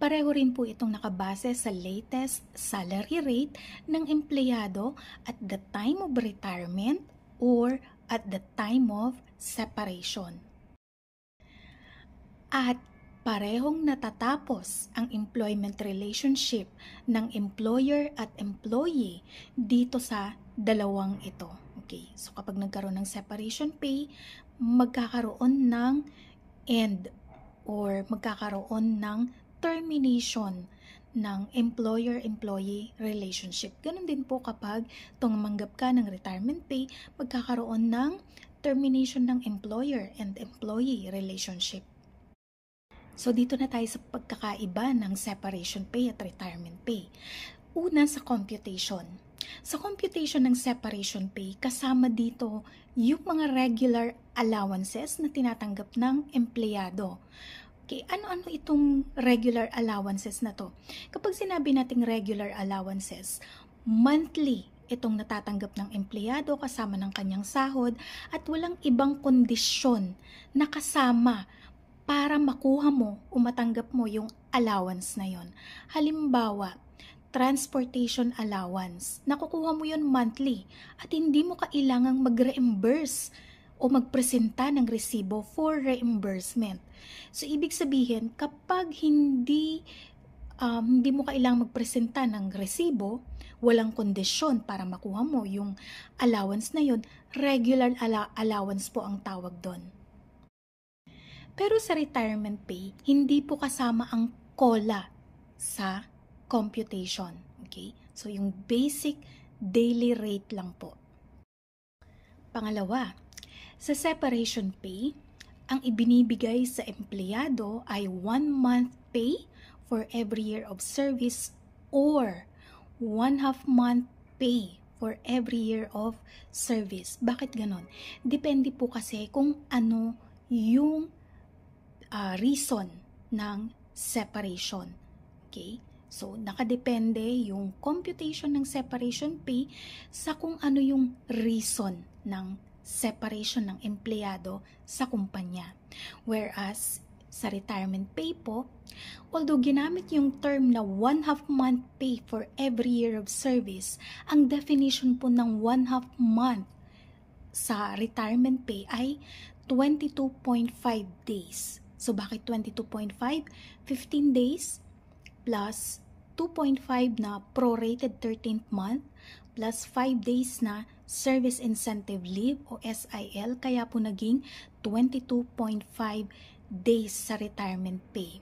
Pareho rin po itong nakabase sa latest salary rate ng empleyado at the time of retirement or at the time of separation. At parehong natatapos ang employment relationship ng employer at employee dito sa dalawang ito. Okay, so kapag nagkaroon ng separation pay, magkakaroon ng end or magkakaroon ng termination ng employer-employee relationship. Ganon din po kapag tumanggap ka ng retirement pay, magkakaroon ng termination ng employer and employee relationship. So dito na tayo sa pagkakaiba ng separation pay at retirement pay. Una sa computation. Sa computation ng separation pay, kasama dito yung mga regular allowances na tinatanggap ng empleyado. Okay, ano-ano itong regular allowances na to? Kapag sinabi nating regular allowances, monthly itong natatanggap ng empleyado kasama ng kanyang sahod at walang ibang kondisyon na kasama para makuha mo o matanggap mo yung allowance na yon. Halimbawa, transportation allowance. Nakukuha mo yun monthly at hindi mo kailangang mag-reimburse o magpresenta ng resibo for reimbursement. So, ibig sabihin, kapag hindi mo kailangang magpresenta ng resibo, walang kondisyon para makuha mo yung allowance na yun, regular allowance po ang tawag doon. Pero sa retirement pay, hindi po kasama ang COLA sa computation. Okay? So, yung basic daily rate lang po. Pangalawa, sa separation pay, ang ibinibigay sa empleyado ay 1 month pay for every year of service or 1/2 month pay for every year of service. Bakit ganon? Depende po kasi kung ano yung reason ng separation. Okay? So, nakadepende yung computation ng separation pay sa kung ano yung reason ng separation ng empleyado sa kumpanya. Whereas, sa retirement pay po, although ginamit yung term na 1/2 month pay for every year of service, ang definition po ng 1/2 month sa retirement pay ay 22.5 days. So, bakit 22.5? 15 days plus 2.5 na prorated 13th month plus 5 days na Service Incentive Leave o SIL. Kaya po naging 22.5 days sa retirement pay.